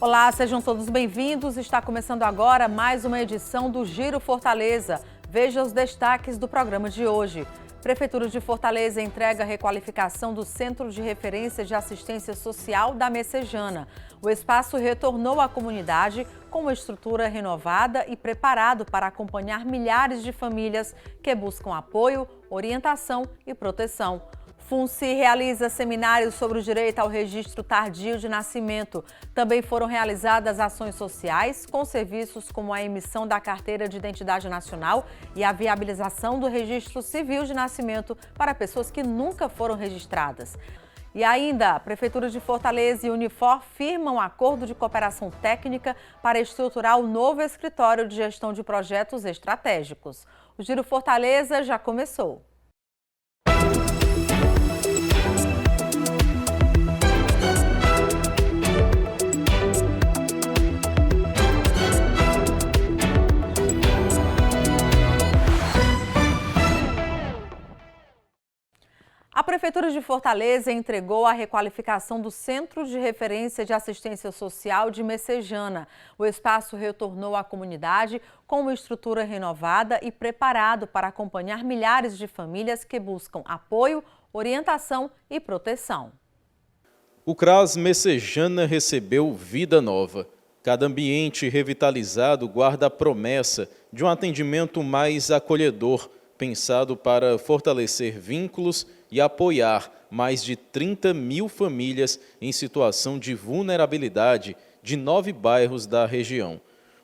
Olá, sejam todos bem-vindos. Está começando agora mais uma edição do Giro Fortaleza. Veja os destaques do programa de hoje. Prefeitura de Fortaleza entrega a requalificação do Centro de Referência de Assistência Social da Messejana. O espaço retornou à comunidade com uma estrutura renovada e preparado para acompanhar milhares de famílias que buscam apoio, orientação e proteção. FUNCI realiza seminários sobre o direito ao registro tardio de nascimento. Também foram realizadas ações sociais com serviços como a emissão da Carteira de Identidade Nacional e a viabilização do registro civil de nascimento para pessoas que nunca foram registradas. E ainda, a Prefeitura de Fortaleza e Unifor firmam um acordo de cooperação técnica para estruturar o novo escritório de gestão de projetos estratégicos. O Giro Fortaleza já começou. A Prefeitura de Fortaleza entregou a requalificação do Centro de Referência de Assistência Social de Messejana. O espaço retornou à comunidade com uma estrutura renovada e preparado para acompanhar milhares de famílias que buscam apoio, orientação e proteção. O CRAS Messejana recebeu vida nova. Cada ambiente revitalizado guarda a promessa de um atendimento mais acolhedor, pensado para fortalecer vínculos e apoiar mais de 30 mil famílias em situação de vulnerabilidade de 9 bairros da região.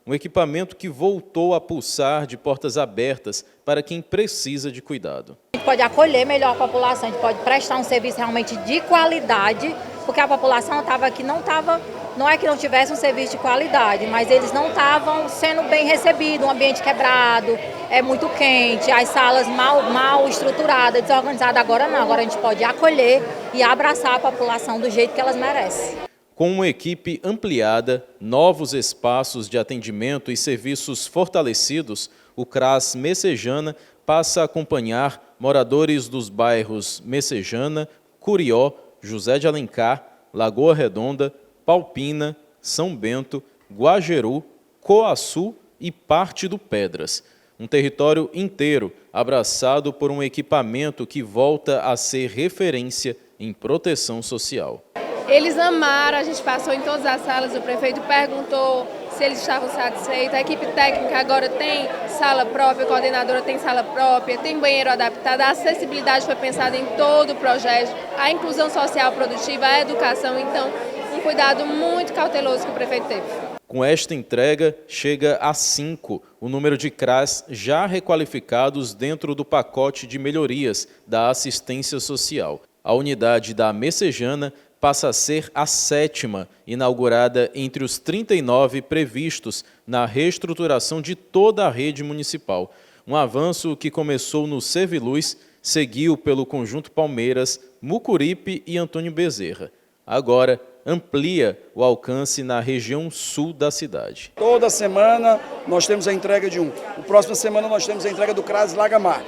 Um equipamento que voltou a pulsar de portas abertas para quem precisa de cuidado. A gente pode acolher melhor a população, a gente pode prestar um serviço realmente de qualidade, porque a população estava aqui, não é que não tivesse um serviço de qualidade, mas eles não estavam sendo bem recebidos, um ambiente quebrado, é muito quente, as salas mal estruturadas, desorganizadas. Agora não, agora a gente pode acolher e abraçar a população do jeito que elas merecem. Com uma equipe ampliada, novos espaços de atendimento e serviços fortalecidos, o CRAS Messejana passa a acompanhar moradores dos bairros Messejana, Curió, José de Alencar, Lagoa Redonda, Palpina, São Bento, Guajeru, Coaçu e parte do Pedras. Um território inteiro abraçado por um equipamento que volta a ser referência em proteção social. Eles amaram, a gente passou em todas as salas, o prefeito perguntou se eles estavam satisfeitos. A equipe técnica agora tem sala própria, a coordenadora tem sala própria, tem banheiro adaptado, a acessibilidade foi pensada em todo o projeto, a inclusão social produtiva, a educação, então um cuidado muito cauteloso que o prefeito teve. Com esta entrega, chega a 5 o número de CRAS já requalificados dentro do pacote de melhorias da assistência social. A unidade da Messejana passa a ser a 7ª, inaugurada entre os 39 previstos na reestruturação de toda a rede municipal. Um avanço que começou no Serviluz, seguiu pelo Conjunto Palmeiras, Mucuripe e Antônio Bezerra. Agora, amplia o alcance na região sul da cidade. Toda semana nós temos a entrega de um. Na próxima semana nós temos a entrega do CRAS Lagamar.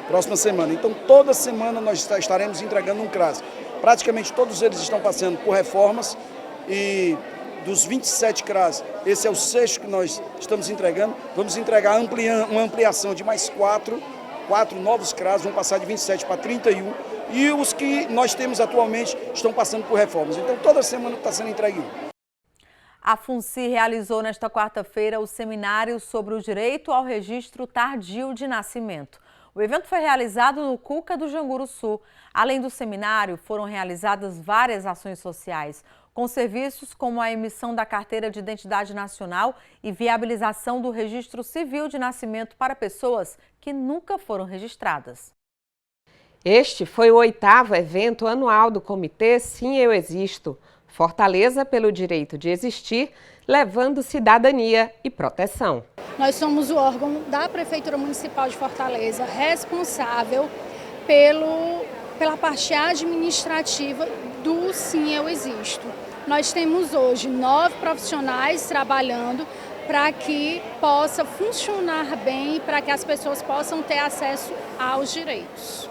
Próxima semana. Então, toda semana nós estaremos entregando um CRAS. Praticamente todos eles estão passando por reformas e dos 27 CRAS, esse é o 6º que nós estamos entregando. Vamos entregar uma ampliação de mais 4 novos CRAS, vão passar de 27 para 31. E os que nós temos atualmente estão passando por reformas. Então, toda semana está sendo entregue um. A FUNCI realizou nesta quarta-feira o seminário sobre o direito ao registro tardio de nascimento. O evento foi realizado no Cuca do Janguru Sul. Além do seminário, foram realizadas várias ações sociais, com serviços como a emissão da Carteira de Identidade Nacional e viabilização do registro civil de nascimento para pessoas que nunca foram registradas. Este foi o 8º evento anual do Comitê Sim Eu Existo, Fortaleza pelo Direito de Existir, levando cidadania e proteção. Nós somos o órgão da Prefeitura Municipal de Fortaleza responsável pela parte administrativa do Sim Eu Existo. Nós temos hoje 9 profissionais trabalhando para que possa funcionar bem, para que as pessoas possam ter acesso aos direitos.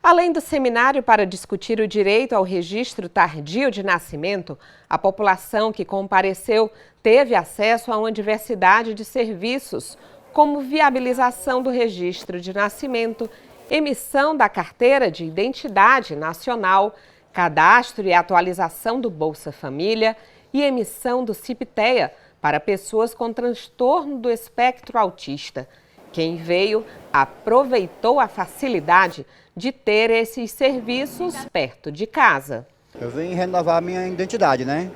Além do seminário para discutir o direito ao registro tardio de nascimento, a população que compareceu teve acesso a uma diversidade de serviços, como viabilização do registro de nascimento, emissão da carteira de identidade nacional, cadastro e atualização do Bolsa Família e emissão do CIP-TEA para pessoas com transtorno do espectro autista. Quem veio aproveitou a facilidade de ter esses serviços perto de casa. Eu vim renovar a minha identidade, né?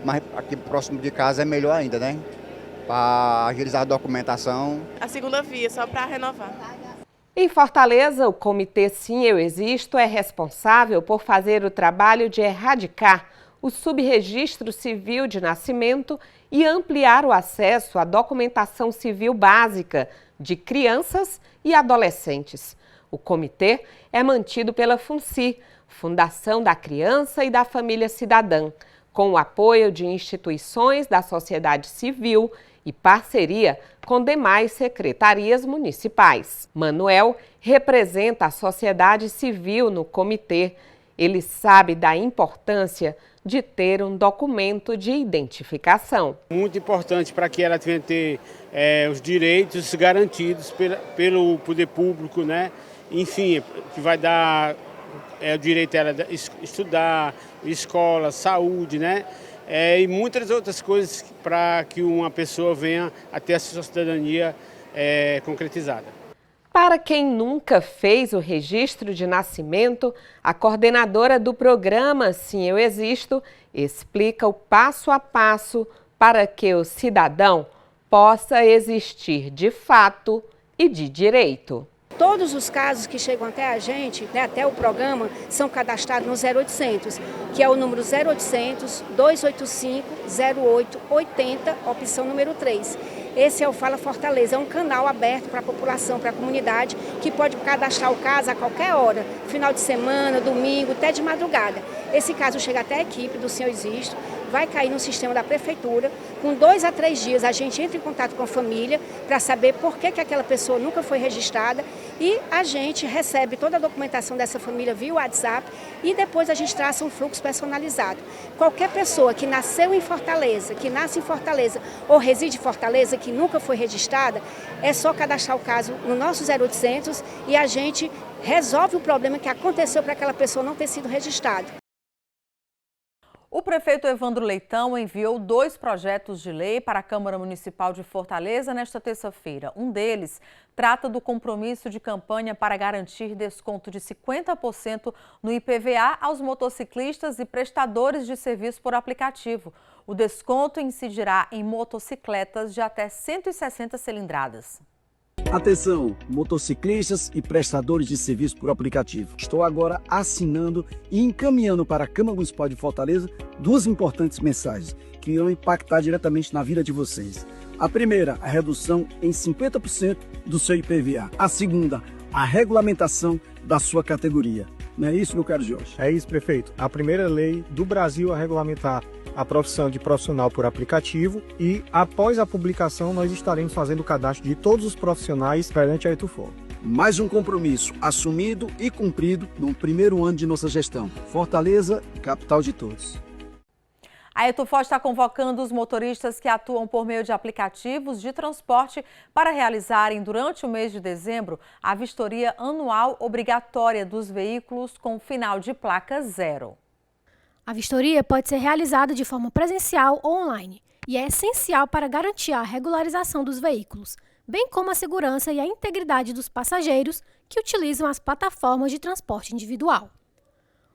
Mas aqui próximo de casa é melhor ainda, né? Para agilizar a documentação. A segunda via, só para renovar. Em Fortaleza, o Comitê Sim Eu Existo é responsável por fazer o trabalho de erradicar o subregistro civil de nascimento e ampliar o acesso à documentação civil básica de crianças e adolescentes. O comitê é mantido pela FUNCI, Fundação da Criança e da Família Cidadã, com o apoio de instituições da sociedade civil e parceria com demais secretarias municipais. Manuel representa a sociedade civil no comitê. Ele sabe da importância de ter um documento de identificação. Muito importante para que ela venha ter os direitos garantidos pelo poder público, né? Enfim, que vai dar o direito a ela de estudar, escola, saúde, né? E muitas outras coisas para que uma pessoa venha a ter a sua cidadania concretizada. Para quem nunca fez o registro de nascimento, a coordenadora do programa Sim Eu Existo explica o passo a passo para que o cidadão possa existir de fato e de direito. Todos os casos que chegam até a gente, né, até o programa, são cadastrados no 0800, que é o número 0800 285 0880, opção número 3. Esse é o Fala Fortaleza, é um canal aberto para a população, para a comunidade, que pode cadastrar o caso a qualquer hora, final de semana, domingo, até de madrugada. Esse caso chega até a equipe do Sim Eu Existo, vai cair no sistema da prefeitura. Com 2 a 3 dias a gente entra em contato com a família para saber por que aquela pessoa nunca foi registrada e a gente recebe toda a documentação dessa família via WhatsApp e depois a gente traça um fluxo personalizado. Qualquer pessoa que nasceu em Fortaleza, que nasce em Fortaleza ou reside em Fortaleza, que nunca foi registrada, é só cadastrar o caso no nosso 0800 e a gente resolve o problema que aconteceu para aquela pessoa não ter sido registrada. O prefeito Evandro Leitão enviou 2 projetos de lei para a Câmara Municipal de Fortaleza nesta terça-feira. Um deles trata do compromisso de campanha para garantir desconto de 50% no IPVA aos motociclistas e prestadores de serviço por aplicativo. O desconto incidirá em motocicletas de até 160 cilindradas. Atenção, motociclistas e prestadores de serviço por aplicativo. Estou agora assinando e encaminhando para a Câmara Municipal de Fortaleza 2 importantes mensagens que irão impactar diretamente na vida de vocês. A primeira, a redução em 50% do seu IPVA. A segunda, a regulamentação da sua categoria. Não é isso, meu caro Jorge? É isso, prefeito. A primeira lei do Brasil a regulamentar a profissão de profissional por aplicativo e, após a publicação, nós estaremos fazendo o cadastro de todos os profissionais perante a Etufor. Mais um compromisso assumido e cumprido no primeiro ano de nossa gestão. Fortaleza, capital de todos. A Etufor está convocando os motoristas que atuam por meio de aplicativos de transporte para realizarem, durante o mês de dezembro, a vistoria anual obrigatória dos veículos com final de placa 0. A vistoria pode ser realizada de forma presencial ou online e é essencial para garantir a regularização dos veículos, bem como a segurança e a integridade dos passageiros que utilizam as plataformas de transporte individual.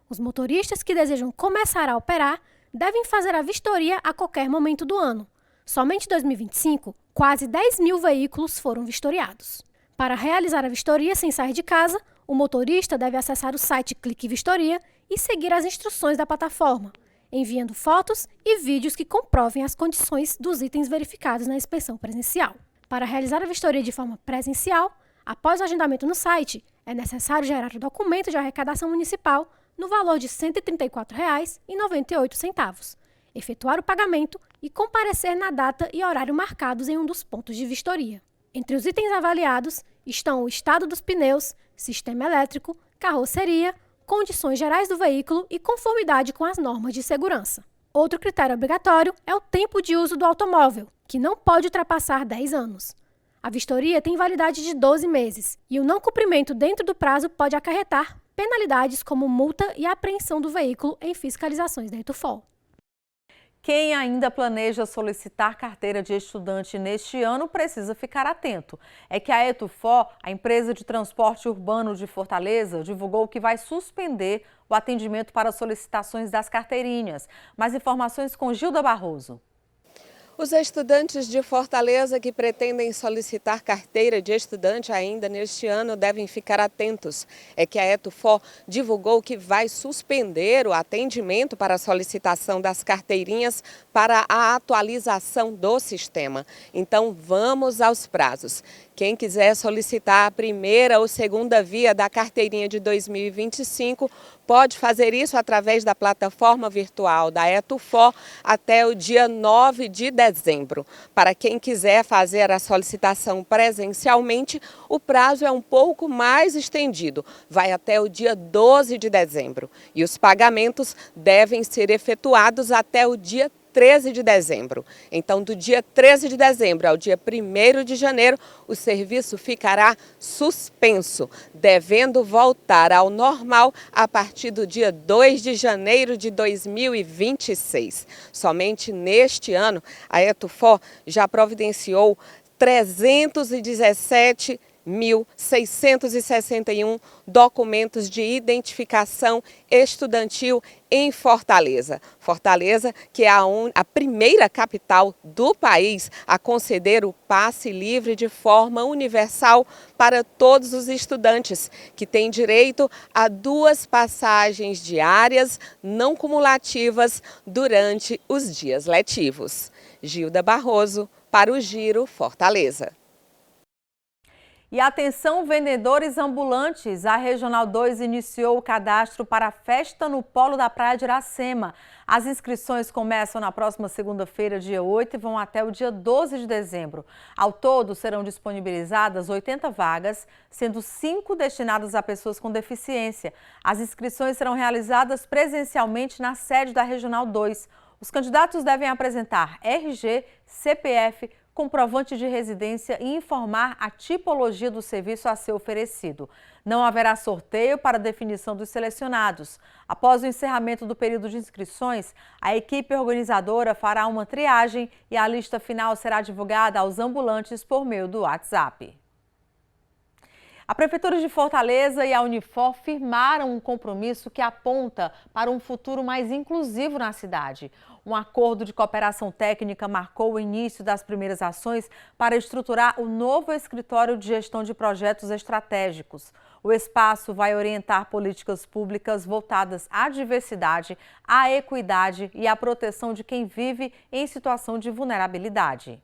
Os motoristas que desejam começar a operar devem fazer a vistoria a qualquer momento do ano. Somente em 2025, quase 10 mil veículos foram vistoriados. Para realizar a vistoria sem sair de casa, o motorista deve acessar o site Clique Vistoria e seguir as instruções da plataforma, enviando fotos e vídeos que comprovem as condições dos itens verificados na inspeção presencial. Para realizar a vistoria de forma presencial, após o agendamento no site, é necessário gerar o documento de arrecadação municipal no valor de R$ 134,98, efetuar o pagamento e comparecer na data e horário marcados em um dos pontos de vistoria. Entre os itens avaliados estão o estado dos pneus, sistema elétrico, carroceria, condições gerais do veículo e conformidade com as normas de segurança. Outro critério obrigatório é o tempo de uso do automóvel, que não pode ultrapassar 10 anos. A vistoria tem validade de 12 meses e o não cumprimento dentro do prazo pode acarretar penalidades como multa e apreensão do veículo em fiscalizações da Etufol. Quem ainda planeja solicitar carteira de estudante neste ano precisa ficar atento. É que a Etufol, a empresa de transporte urbano de Fortaleza, divulgou que vai suspender o atendimento para solicitações das carteirinhas. Mais informações com Gilda Barroso. Os estudantes de Fortaleza que pretendem solicitar carteira de estudante ainda neste ano devem ficar atentos. É que a Etufol divulgou que vai suspender o atendimento para a solicitação das carteirinhas para a atualização do sistema. Então vamos aos prazos. Quem quiser solicitar a primeira ou segunda via da carteirinha de 2025 pode fazer isso através da plataforma virtual da Etufol até o dia 9 de dezembro. Para quem quiser fazer a solicitação presencialmente, o prazo é um pouco mais estendido, vai até o dia 12 de dezembro. E os pagamentos devem ser efetuados até o dia 13 de dezembro. Então, do dia 13 de dezembro ao dia 1º de janeiro, o serviço ficará suspenso, devendo voltar ao normal a partir do dia 2 de janeiro de 2026. Somente neste ano, a Etufol já providenciou 317.661 documentos de identificação estudantil em Fortaleza. Fortaleza, que é a primeira capital do país a conceder o passe livre de forma universal para todos os estudantes, que têm direito a 2 passagens diárias não cumulativas durante os dias letivos. Gilda Barroso, para o Giro Fortaleza. E atenção, vendedores ambulantes, a Regional 2 iniciou o cadastro para a festa no Polo da Praia de Iracema. As inscrições começam na próxima segunda-feira, dia 8, e vão até o dia 12 de dezembro. Ao todo, serão disponibilizadas 80 vagas, sendo 5 destinadas a pessoas com deficiência. As inscrições serão realizadas presencialmente na sede da Regional 2. Os candidatos devem apresentar RG, CPF, comprovante de residência e informar a tipologia do serviço a ser oferecido. Não haverá sorteio para definição dos selecionados. Após o encerramento do período de inscrições, a equipe organizadora fará uma triagem e a lista final será divulgada aos ambulantes por meio do WhatsApp. A Prefeitura de Fortaleza e a Unifor firmaram um compromisso que aponta para um futuro mais inclusivo na cidade. Um acordo de cooperação técnica marcou o início das primeiras ações para estruturar o novo escritório de gestão de projetos estratégicos. O espaço vai orientar políticas públicas voltadas à diversidade, à equidade e à proteção de quem vive em situação de vulnerabilidade.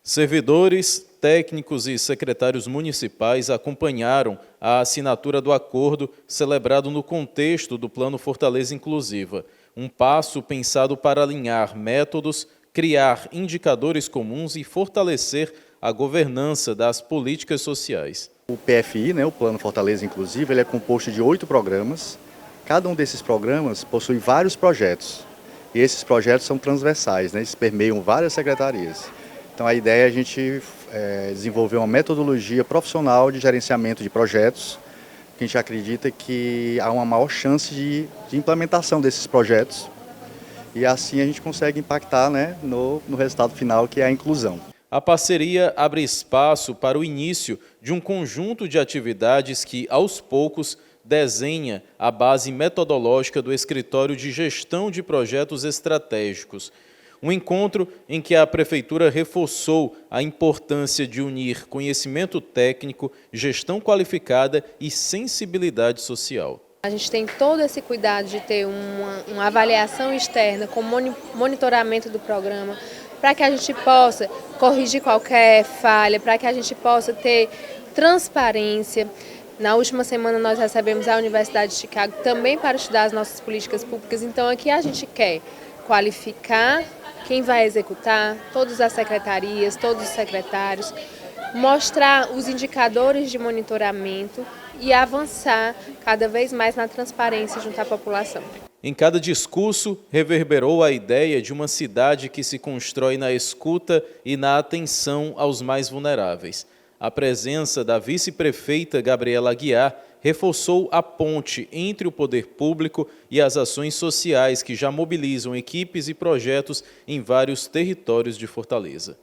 Servidores, técnicos e secretários municipais acompanharam a assinatura do acordo celebrado no contexto do Plano Fortaleza Inclusiva, um passo pensado para alinhar métodos, criar indicadores comuns e fortalecer a governança das políticas sociais. O PFI, o Plano Fortaleza Inclusiva, ele é composto de 8 programas. Cada um desses programas possui vários projetos e esses projetos são transversais, eles permeiam várias secretarias. Então a ideia é a gente desenvolver uma metodologia profissional de gerenciamento de projetos, que a gente acredita que há uma maior chance de implementação desses projetos e assim a gente consegue impactar no resultado final, que é a inclusão. A parceria abre espaço para o início de um conjunto de atividades que, aos poucos, desenha a base metodológica do Escritório de Gestão de Projetos Estratégicos. Um encontro em que a Prefeitura reforçou a importância de unir conhecimento técnico, gestão qualificada e sensibilidade social. A gente tem todo esse cuidado de ter uma avaliação externa com monitoramento do programa, para que a gente possa corrigir qualquer falha, para que a gente possa ter transparência. Na última semana nós recebemos a Universidade de Chicago também para estudar as nossas políticas públicas, então aqui a gente quer qualificar quem vai executar, todas as secretarias, todos os secretários, mostrar os indicadores de monitoramento e avançar cada vez mais na transparência junto à população. Em cada discurso, reverberou a ideia de uma cidade que se constrói na escuta e na atenção aos mais vulneráveis. A presença da vice-prefeita Gabriela Aguiar reforçou a ponte entre o poder público e as ações sociais que já mobilizam equipes e projetos em vários territórios de Fortaleza.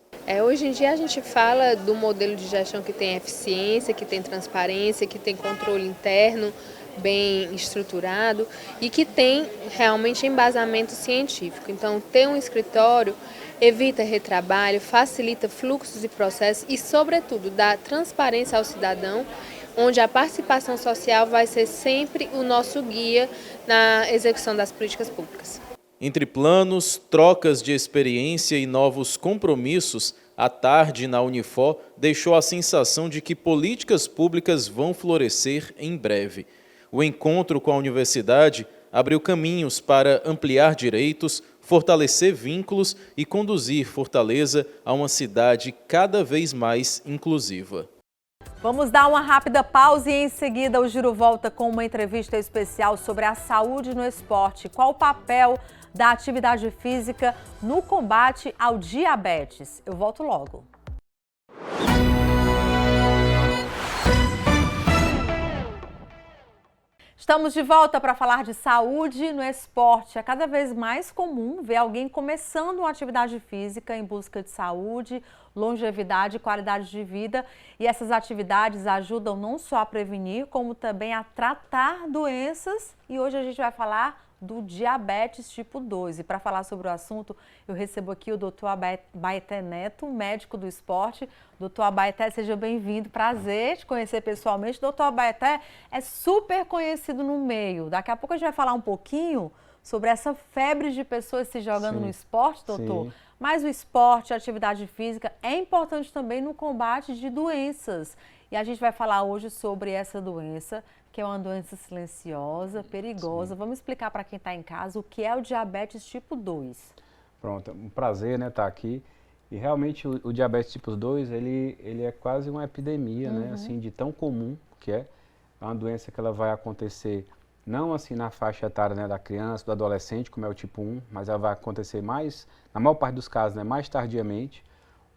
Hoje em dia a gente fala do modelo de gestão que tem eficiência, que tem transparência, que tem controle interno bem estruturado e que tem realmente embasamento científico. Então, ter um escritório evita retrabalho, facilita fluxos e processos e, sobretudo, dá transparência ao cidadão, onde a participação social vai ser sempre o nosso guia na execução das políticas públicas. Entre planos, trocas de experiência e novos compromissos, a tarde na Unifor deixou a sensação de que políticas públicas vão florescer em breve. O encontro com a universidade abriu caminhos para ampliar direitos, fortalecer vínculos e conduzir Fortaleza a uma cidade cada vez mais inclusiva. Vamos dar uma rápida pausa e em seguida o Giro volta com uma entrevista especial sobre a saúde no esporte. Qual o papel da atividade física no combate ao diabetes? Eu volto logo. Estamos de volta para falar de saúde no esporte. É cada vez mais comum ver alguém começando uma atividade física em busca de saúde, longevidade e qualidade de vida. E essas atividades ajudam não só a prevenir, como também a tratar doenças. E hoje a gente vai falar do diabetes tipo 2. E para falar sobre o assunto, eu recebo aqui o Dr. Abaeté Neto, médico do esporte. Dr. Abaeté, seja bem-vindo. Prazer te conhecer pessoalmente. Dr. Abaeté é super conhecido no meio. Daqui a pouco a gente vai falar um pouquinho sobre essa febre de pessoas se jogando no esporte, doutor. Sim. Mas o esporte, a atividade física é importante também no combate de doenças. E a gente vai falar hoje sobre essa doença, que é uma doença silenciosa, perigosa. Sim. Vamos explicar para quem está em casa o que é o diabetes tipo 2. Pronto, um prazer, né, estar aqui. E realmente o diabetes tipo 2, ele é quase uma epidemia, né, assim, de tão comum que é. É uma doença que ela vai acontecer não assim na faixa etária, né, da criança, do adolescente, como é o tipo 1, mas ela vai acontecer mais, na maior parte dos casos, né, mais tardiamente,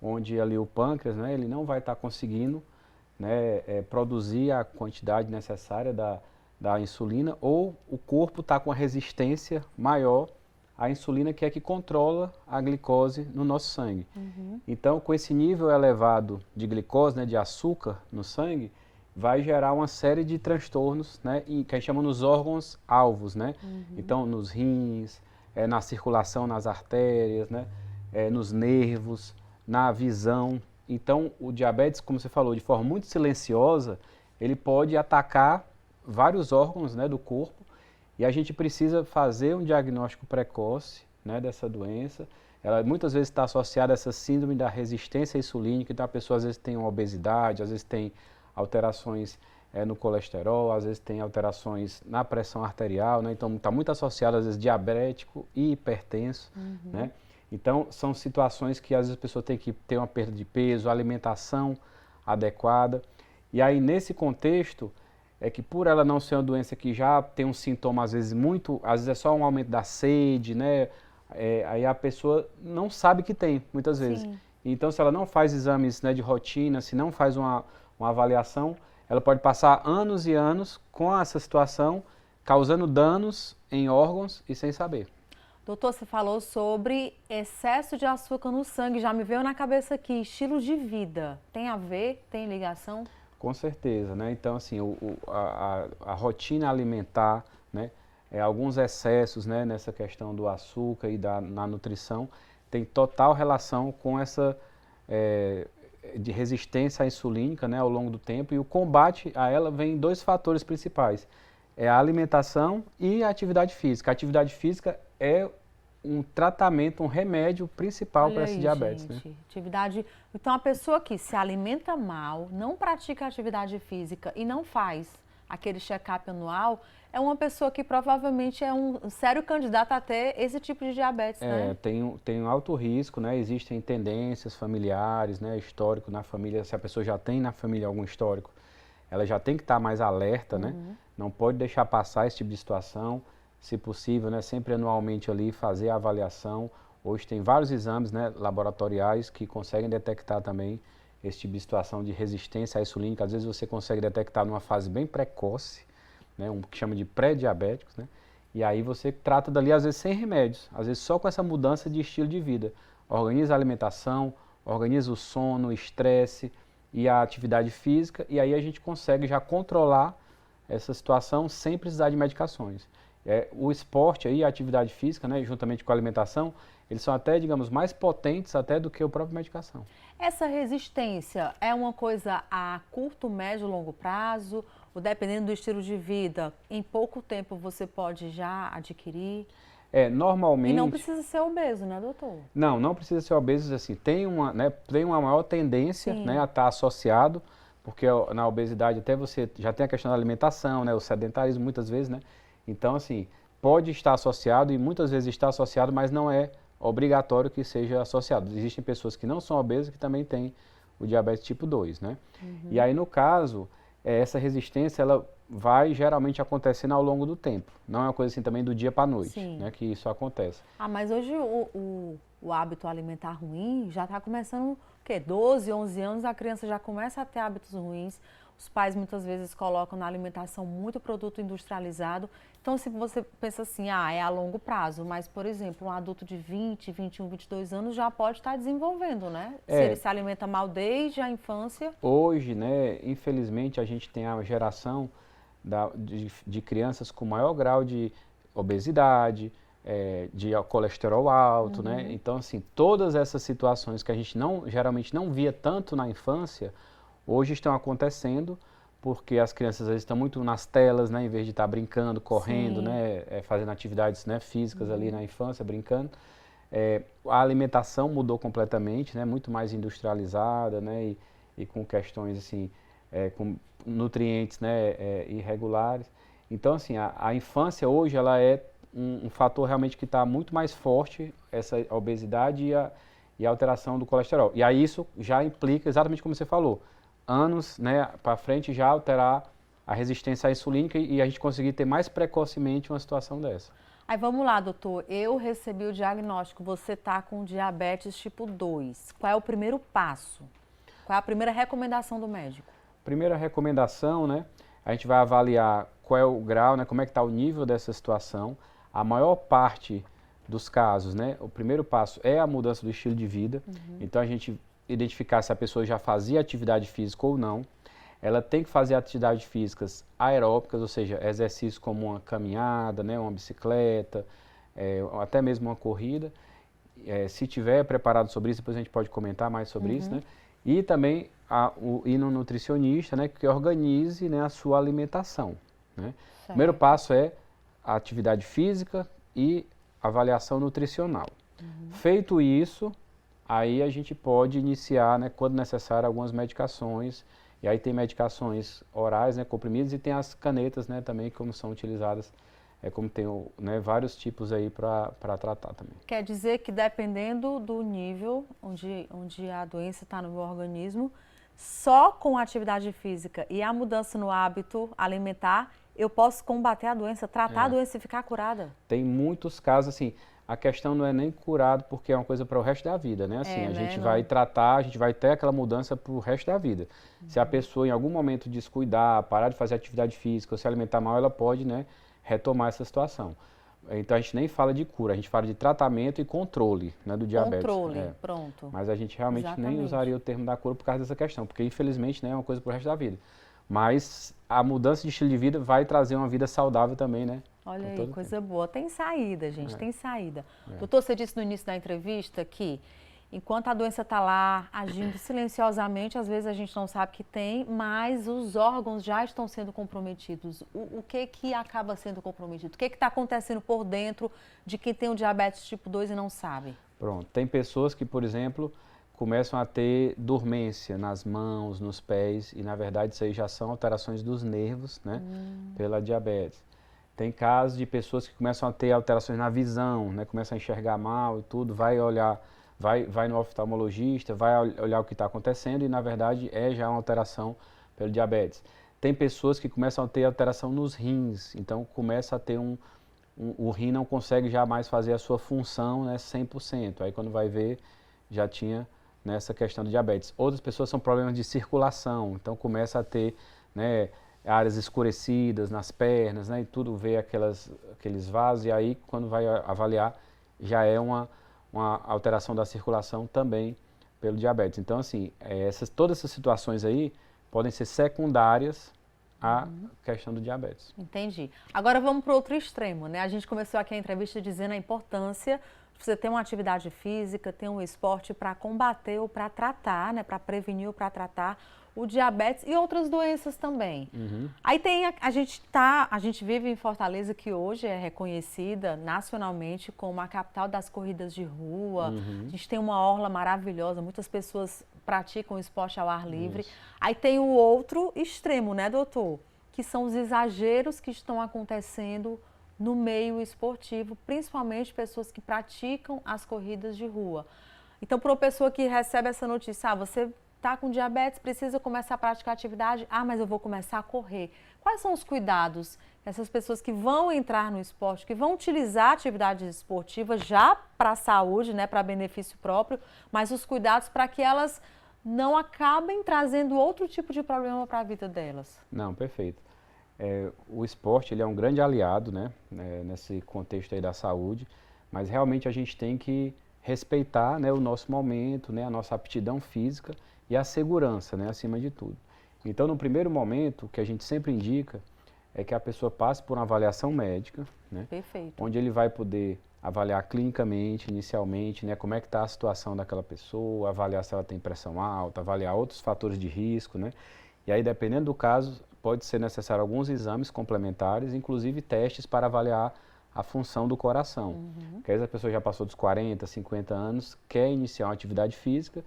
onde ali o pâncreas, né, ele não vai estar conseguindo, né, produzir a quantidade necessária da insulina, ou o corpo está com a resistência maior à insulina, que é que controla a glicose no nosso sangue. Então, com esse nível elevado de glicose, né, de açúcar no sangue, vai gerar uma série de transtornos, né, que a gente chama nos órgãos-alvos, né? Então, nos rins, na circulação nas artérias, né, nos nervos, na visão. Então, o diabetes, como você falou, de forma muito silenciosa, ele pode atacar vários órgãos, né, do corpo, e a gente precisa fazer um diagnóstico precoce, né, dessa doença. Ela muitas vezes está associada a essa síndrome da resistência insulínica, então a pessoa às vezes tem uma obesidade, às vezes tem alterações no colesterol, às vezes tem alterações na pressão arterial, né, então está muito associado às vezes diabético e hipertenso, né? Então, são situações que às vezes a pessoa tem que ter uma perda de peso, alimentação adequada. E aí, nesse contexto, é que por ela não ser uma doença que já tem um sintoma, às vezes é só um aumento da sede, né? Aí a pessoa não sabe que tem, muitas vezes. Sim. Então, se ela não faz exames, né, de rotina, se não faz uma avaliação, ela pode passar anos e anos com essa situação, causando danos em órgãos e sem saber. Doutor, você falou sobre excesso de açúcar no sangue, já me veio na cabeça aqui, estilo de vida, tem a ver, tem ligação? Com certeza, né? Então, assim, a rotina alimentar, né, alguns excessos, né, nessa questão do açúcar e na nutrição, tem total relação com essa de resistência à insulínica, né, ao longo do tempo, e o combate a ela vem em dois fatores principais. É a alimentação e a atividade física. A atividade física é um tratamento, um remédio principal para esse diabetes. Gente, né? Atividade. Então, a pessoa que se alimenta mal, não pratica atividade física e não faz aquele check-up anual, é uma pessoa que provavelmente é um sério candidato a ter esse tipo de diabetes, né? Tem um alto risco, né? Existem tendências familiares, né? Histórico na família, se a pessoa já tem na família algum histórico, ela já tem que estar mais alerta, né? Não pode deixar passar esse tipo de situação, se possível, né? Sempre anualmente ali fazer a avaliação. Hoje tem vários exames, né, laboratoriais que conseguem detectar também esse tipo de situação de resistência à insulínica. Às vezes você consegue detectar numa fase bem precoce, né, um que chama de pré-diabéticos, né? E aí você trata dali, às vezes, sem remédios, às vezes só com essa mudança de estilo de vida. Organiza a alimentação, organiza o sono, o estresse e a atividade física, e aí a gente consegue já controlar essa situação sem precisar de medicações. O esporte aí, a atividade física, né, juntamente com a alimentação, eles são até, digamos, mais potentes até do que a própria medicação. Essa resistência é uma coisa a curto, médio, longo prazo? Ou dependendo do estilo de vida, em pouco tempo você pode já adquirir? Normalmente... E não precisa ser obeso, né, doutor? Não, não precisa ser obeso, assim, tem uma maior tendência, né, a estar associado, porque na obesidade até você já tem a questão da alimentação, né, o sedentarismo muitas vezes, né? Então, assim, pode estar associado e muitas vezes está associado, mas não é obrigatório que seja associado. Existem pessoas que não são obesas que também têm o diabetes tipo 2, né? E aí, no caso, essa resistência, ela vai geralmente acontecendo ao longo do tempo. Não é uma coisa assim também do dia para a noite, né, que isso acontece. Mas hoje o hábito alimentar ruim já está começando, o quê? 12, 11 anos, a criança já começa a ter hábitos ruins. Os pais muitas vezes colocam na alimentação muito produto industrializado. Então, se você pensa assim, é a longo prazo, mas, por exemplo, um adulto de 20, 21, 22 anos já pode estar desenvolvendo, né? Se ele se alimenta mal desde a infância. Hoje, né, infelizmente, a gente tem a geração de crianças com maior grau de obesidade, de colesterol alto, né? Então, assim, todas essas situações que a gente geralmente não via tanto na infância, hoje estão acontecendo porque as crianças às vezes estão muito nas telas, né, em vez de estar brincando, correndo, né, fazendo atividades, né, físicas ali na infância, brincando. A alimentação mudou completamente, né, muito mais industrializada, né, e com questões assim, com nutrientes, né, irregulares. Então, assim, a infância hoje ela é um fator realmente que está muito mais forte, essa obesidade e a alteração do colesterol. E aí isso já implica exatamente como você falou, anos, né, para frente já alterar a resistência à insulínica e a gente conseguir ter mais precocemente uma situação dessa. Aí vamos lá, doutor, eu recebi o diagnóstico, você está com diabetes tipo 2. Qual é o primeiro passo? Qual é a primeira recomendação do médico? Primeira recomendação, né, a gente vai avaliar qual é o grau, né, como é que está o nível dessa situação. A maior parte dos casos, né, o primeiro passo é a mudança do estilo de vida. Então a gente identificar se a pessoa já fazia atividade física ou não. Ela tem que fazer atividades físicas aeróbicas, ou seja, exercícios como uma caminhada, né, uma bicicleta, até mesmo uma corrida. Se tiver preparado sobre isso, depois a gente pode comentar mais sobre isso, né? E também ir no nutricionista, né, que organize, né, a sua alimentação, né? O primeiro passo é a atividade física e avaliação nutricional. Feito isso, aí a gente pode iniciar, né, quando necessário, algumas medicações. E aí tem medicações orais, né, comprimidos, e tem as canetas, né, também, como são utilizadas, como tem, né, vários tipos aí para tratar também. Quer dizer que dependendo do nível onde a doença está no meu organismo, só com a atividade física e a mudança no hábito alimentar, eu posso combater a doença, tratar a doença e ficar curada? Tem muitos casos, assim, a questão não é nem curado porque é uma coisa para o resto da vida, né? Assim, a gente vai tratar, a gente vai ter aquela mudança para o resto da vida. Se a pessoa em algum momento descuidar, parar de fazer atividade física ou se alimentar mal, ela pode, né, retomar essa situação. Então a gente nem fala de cura, a gente fala de tratamento e controle, né, do diabetes. Controle, pronto. Mas a gente realmente nem usaria o termo da cura por causa dessa questão, porque infelizmente, né, é uma coisa para o resto da vida. Mas a mudança de estilo de vida vai trazer uma vida saudável também, né? Olha aí, coisa boa. Tem saída, gente, tem saída. Doutor, você disse no início da entrevista que enquanto a doença está lá agindo silenciosamente, às vezes a gente não sabe que tem, mas os órgãos já estão sendo comprometidos. O que acaba sendo comprometido? O que está acontecendo por dentro de quem tem o diabetes tipo 2 e não sabe? Pronto, tem pessoas que, por exemplo, começam a ter dormência nas mãos, nos pés, e na verdade isso aí já são alterações dos nervos, né, pela diabetes. Tem casos de pessoas que começam a ter alterações na visão, né, começam a enxergar mal e tudo, vai no oftalmologista, vai olhar o que está acontecendo e na verdade é já uma alteração pelo diabetes. Tem pessoas que começam a ter alteração nos rins, então começa a ter o rim não consegue jamais fazer a sua função, né, 100%. Aí quando vai ver, já tinha nessa questão do diabetes. Outras pessoas são problemas de circulação, então começa a ter, né, áreas escurecidas nas pernas, né, e tudo vê aqueles vasos, e aí quando vai avaliar já é uma alteração da circulação também pelo diabetes. Então assim, todas essas situações aí podem ser secundárias à questão do diabetes. Entendi. Agora vamos para o outro extremo, né? A gente começou aqui a entrevista dizendo a importância de você ter uma atividade física, ter um esporte para combater ou para tratar, né? Para prevenir ou para tratar o diabetes e outras doenças também. Aí tem a gente vive em Fortaleza, que hoje é reconhecida nacionalmente como a capital das corridas de rua. A gente tem uma orla maravilhosa, muitas pessoas praticam esporte ao ar livre. Aí tem o outro extremo, né, doutor? Que são os exageros que estão acontecendo no meio esportivo, principalmente pessoas que praticam as corridas de rua. Então, para uma pessoa que recebe essa notícia, você está com diabetes, precisa começar a praticar atividade, mas eu vou começar a correr. Quais são os cuidados dessas pessoas que vão entrar no esporte, que vão utilizar a atividade esportiva já para a saúde, né, para benefício próprio, mas os cuidados para que elas não acabem trazendo outro tipo de problema para a vida delas? Não, perfeito. O esporte ele é um grande aliado, né, nesse contexto aí da saúde, mas realmente a gente tem que respeitar, né, o nosso momento, né, a nossa aptidão física e a segurança, né, acima de tudo. Então, no primeiro momento, o que a gente sempre indica é que a pessoa passe por uma avaliação médica, né, onde ele vai poder avaliar clinicamente, inicialmente, né, como é que está a situação daquela pessoa, avaliar se ela tem pressão alta, avaliar outros fatores de risco, né, e aí, dependendo do caso, pode ser necessário alguns exames complementares, inclusive testes para avaliar a função do coração. Porque às vezes a pessoa já passou dos 40, 50 anos, quer iniciar uma atividade física,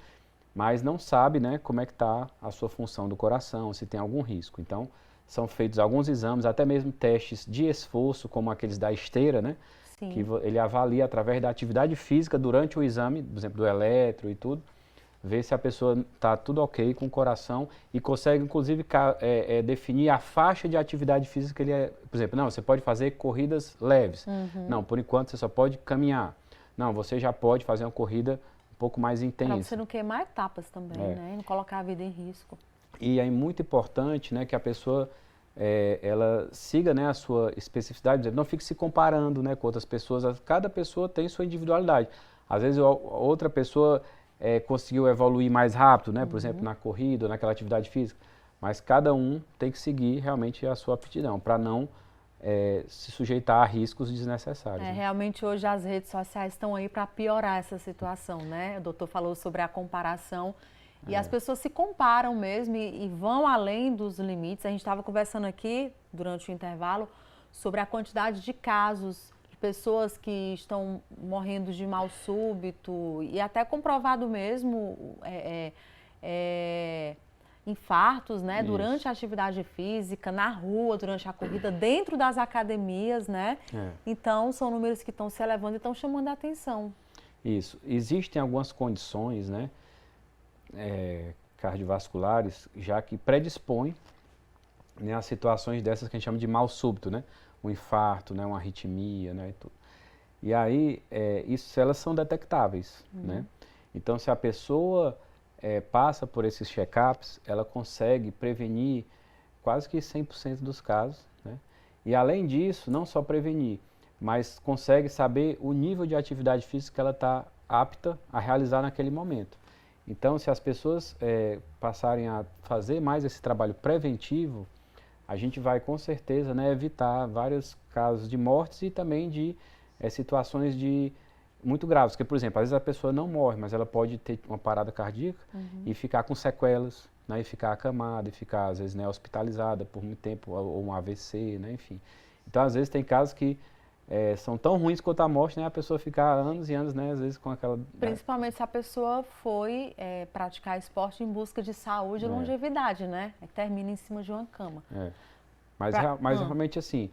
mas não sabe, né, como é que está a sua função do coração, se tem algum risco. Então, são feitos alguns exames, até mesmo testes de esforço, como aqueles da esteira, né, que ele avalia através da atividade física durante o exame, por exemplo, do eletro e tudo, ver se a pessoa está tudo ok com o coração e consegue, inclusive, definir a faixa de atividade física que ele é. Por exemplo, não, você pode fazer corridas leves. Não, por enquanto você só pode caminhar. Não, você já pode fazer uma corrida um pouco mais intensa. Para você não queimar etapas também, né? E não colocar a vida em risco. E é muito importante, né, que a pessoa ela siga, né, a sua especificidade, não fique se comparando, né, com outras pessoas. Cada pessoa tem sua individualidade. Às vezes outra pessoa conseguiu evoluir mais rápido, né? Por exemplo, na corrida ou naquela atividade física. Mas cada um tem que seguir realmente a sua aptidão, para não se sujeitar a riscos desnecessários. Né? Realmente hoje as redes sociais estão aí para piorar essa situação, né? O doutor falou sobre a comparação e as pessoas se comparam mesmo e vão além dos limites. A gente estava conversando aqui, durante o intervalo, sobre a quantidade de casos pessoas que estão morrendo de mal súbito e até comprovado mesmo infartos, né, durante a atividade física, na rua, durante a corrida, dentro das academias, né? Então, são números que estão se elevando e estão chamando a atenção. Isso. Existem algumas condições, né, cardiovasculares, já que predispõem, né, a situações dessas que a gente chama de mal súbito, né? Um infarto, né, uma arritmia, né, e tudo. E aí, elas são detectáveis, né? Então, se a pessoa passa por esses check-ups, ela consegue prevenir quase que 100% dos casos, né? E além disso, não só prevenir, mas consegue saber o nível de atividade física que ela está apta a realizar naquele momento. Então, se as pessoas passarem a fazer mais esse trabalho preventivo, a gente vai com certeza, né, evitar vários casos de mortes e também de situações muito graves. Porque, por exemplo, às vezes a pessoa não morre, mas ela pode ter uma parada cardíaca e ficar com sequelas, né, e ficar acamada, e ficar, às vezes, né, hospitalizada por muito tempo, ou um AVC, né, enfim. Então, às vezes, tem casos que são tão ruins quanto a morte, né, a pessoa ficar anos e anos, né, às vezes, com aquela... Principalmente se a pessoa foi praticar esporte em busca de saúde e longevidade, né? Termina em cima de uma cama. Mas realmente, assim,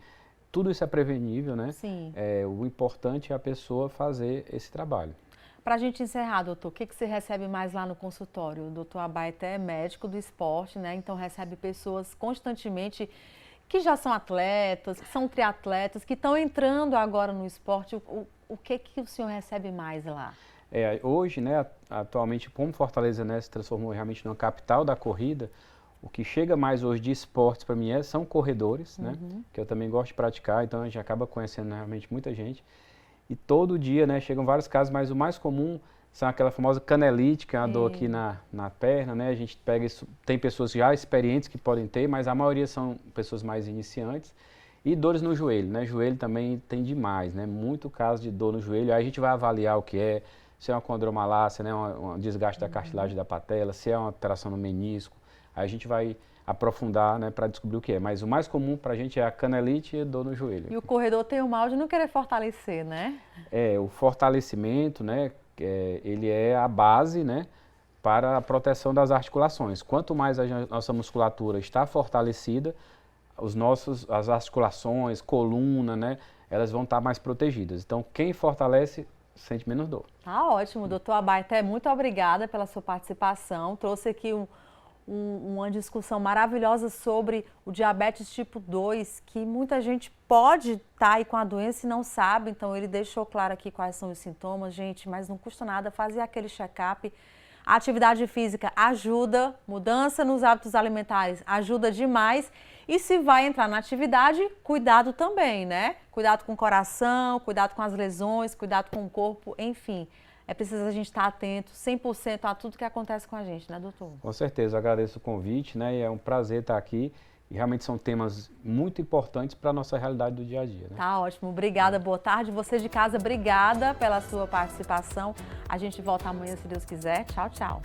tudo isso é prevenível, né? Sim. O importante é a pessoa fazer esse trabalho. Para a gente encerrar, doutor, o que você recebe mais lá no consultório? O doutor Abaeté é médico do esporte, né? Então recebe pessoas constantemente que já são atletas, que são triatletas, que estão entrando agora no esporte. O que o senhor recebe mais lá? Hoje, né, atualmente, como Fortaleza, né, se transformou realmente numa capital da corrida, o que chega mais hoje de esportes para mim são corredores, né, que eu também gosto de praticar, então a gente acaba conhecendo realmente muita gente. E todo dia, né, chegam vários casos, mas o mais comum são aquela famosa canelite, que é uma dor aqui na perna, né? A gente pega isso, tem pessoas já experientes que podem ter, mas a maioria são pessoas mais iniciantes. E dores no joelho, né? Joelho também tem demais, né? Muito caso de dor no joelho. Aí a gente vai avaliar o que é, se é uma condromalácia, né? Um desgaste da cartilagem da patela, se é uma alteração no menisco. Aí a gente vai aprofundar, né, para descobrir o que é. Mas o mais comum para a gente é a canelite e dor no joelho. E o corredor tem o mal de não querer fortalecer, né? O fortalecimento, né, ele é a base, né, para a proteção das articulações. Quanto mais a nossa musculatura está fortalecida, as articulações, coluna, né, elas vão estar mais protegidas. Então, quem fortalece sente menos dor. Tá ótimo, doutor Abaeté, muito obrigada pela sua participação. Trouxe aqui uma discussão maravilhosa sobre o diabetes tipo 2, que muita gente pode estar aí com a doença e não sabe. Então, ele deixou claro aqui quais são os sintomas, gente, mas não custa nada fazer aquele check-up. A atividade física ajuda, mudança nos hábitos alimentares ajuda demais. E se vai entrar na atividade, cuidado também, né? Cuidado com o coração, cuidado com as lesões, cuidado com o corpo, enfim. É preciso a gente estar atento 100% a tudo que acontece com a gente, né, doutor? Com certeza, eu agradeço o convite, né? E é um prazer estar aqui. E realmente são temas muito importantes para a nossa realidade do dia a dia, né? Tá ótimo, obrigada, boa tarde. Você de casa, obrigada pela sua participação. A gente volta amanhã, se Deus quiser. Tchau, tchau.